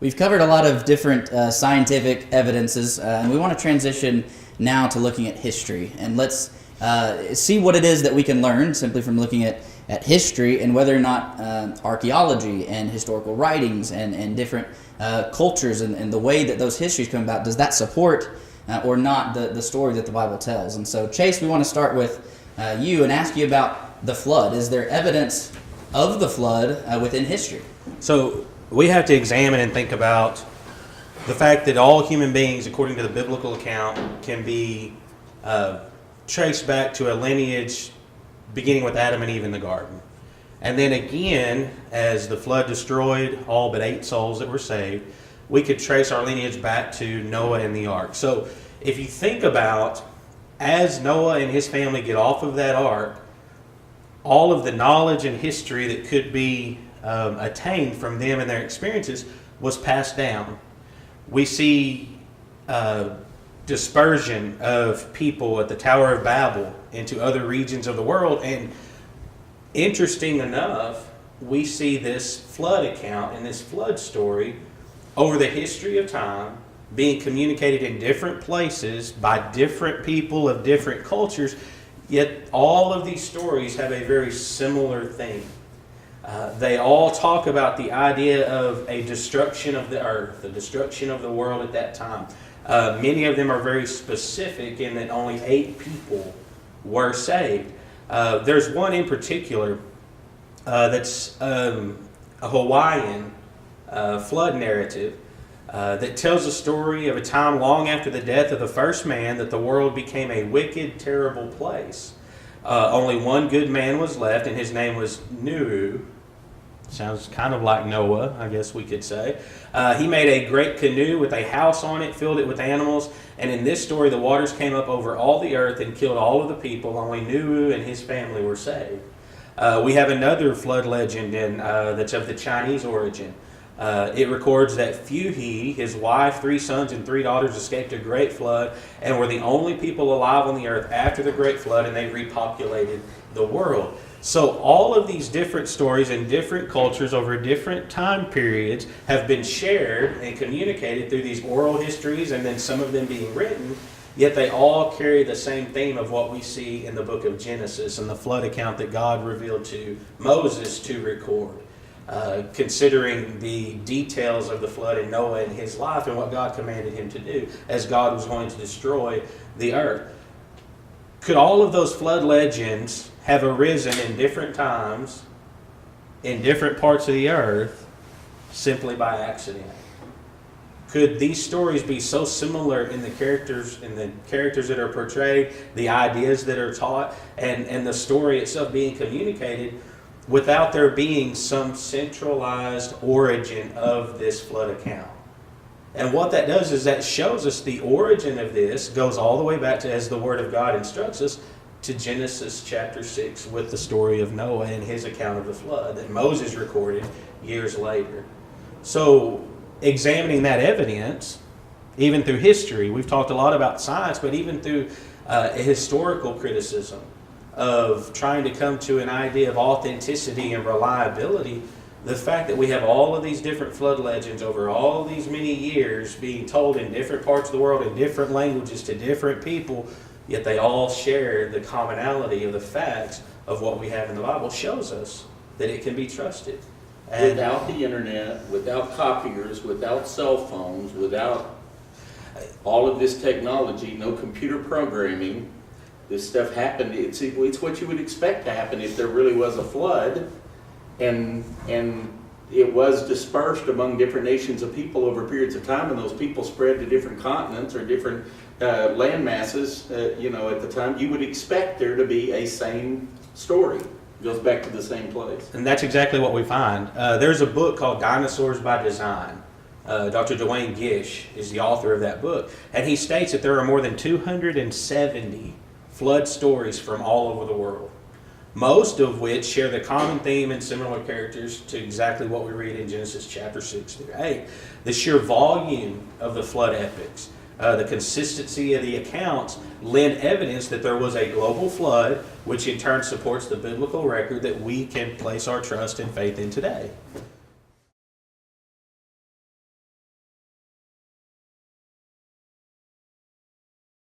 We've covered a lot of different scientific evidences, and we want to transition now to looking at history. And let's see what it is that we can learn simply from looking at history, and whether or not archaeology and historical writings and different cultures and the way that those histories come about, does that support or not the story that the Bible tells. And so, Chase, we want to start with you and ask you about the flood. Is there evidence of the flood within history? So we have to examine and think about the fact that all human beings, according to the biblical account, can be traced back to a lineage beginning with Adam and Eve in the garden. And then again, as the flood destroyed all but 8 souls that were saved, we could trace our lineage back to Noah and the ark. So if you think about, as Noah and his family get off of that ark, all of the knowledge and history that could be attained from them and their experiences was passed down. We see dispersion of people at the Tower of Babel into other regions of the world, and interesting enough, we see this flood account and this flood story over the history of time being communicated in different places by different people of different cultures, yet all of these stories have a very similar theme. They all talk about the idea of a destruction of the earth, the destruction of the world at that time. Many of them are very specific in that only 8 people were saved. There's one in particular that's a Hawaiian flood narrative that tells the story of a time long after the death of the first man that the world became a wicked, terrible place. Only one good man was left, and his name was Nuru. Sounds kind of like Noah, I guess we could say. He made a great canoe with a house on it, filled it with animals, and in this story the waters came up over all the earth and killed all of the people. Only Nuru and his family were saved. We have another flood legend that's of the Chinese origin. It records that Fuhi, his wife, 3 sons, and 3 daughters escaped a great flood and were the only people alive on the earth after the great flood, and they repopulated the world. So all of these different stories in different cultures over different time periods have been shared and communicated through these oral histories, and then some of them being written, yet they all carry the same theme of what we see in the book of Genesis and the flood account that God revealed to Moses to record. Considering the details of the flood in Noah and his life and what God commanded him to do as God was going to destroy the earth. Could all of those flood legends have arisen in different times, in different parts of the earth, simply by accident? Could these stories be so similar in the characters that are portrayed, the ideas that are taught, and the story itself being communicated, without there being some centralized origin of this flood account? And what that does is that shows us the origin of this goes all the way back to, as the Word of God instructs us, to Genesis chapter 6 with the story of Noah and his account of the flood that Moses recorded years later. So, examining that evidence, even through history, we've talked a lot about science, but even through a historical criticism of trying to come to an idea of authenticity and reliability, the fact that we have all of these different flood legends over all these many years being told in different parts of the world in different languages to different people, yet they all share the commonality of the facts of what we have in the Bible, shows us that it can be trusted. And without the internet, without copiers, without cell phones, without all of this technology, no computer programming, this stuff happened. It's what you would expect to happen if there really was a flood, and it was dispersed among different nations of people over periods of time, and those people spread to different continents or different land masses. At the time, you would expect there to be a same story. It goes back to the same place. And that's exactly what we find. There's a book called Dinosaurs by Design. Dr. Dwayne Gish is the author of that book, and he states that there are more than 270 flood stories from all over the world, most of which share the common theme and similar characters to exactly what we read in Genesis chapter 6 through 8. The sheer volume of the flood epics, the consistency of the accounts lend evidence that there was a global flood, which in turn supports the biblical record that we can place our trust and faith in today.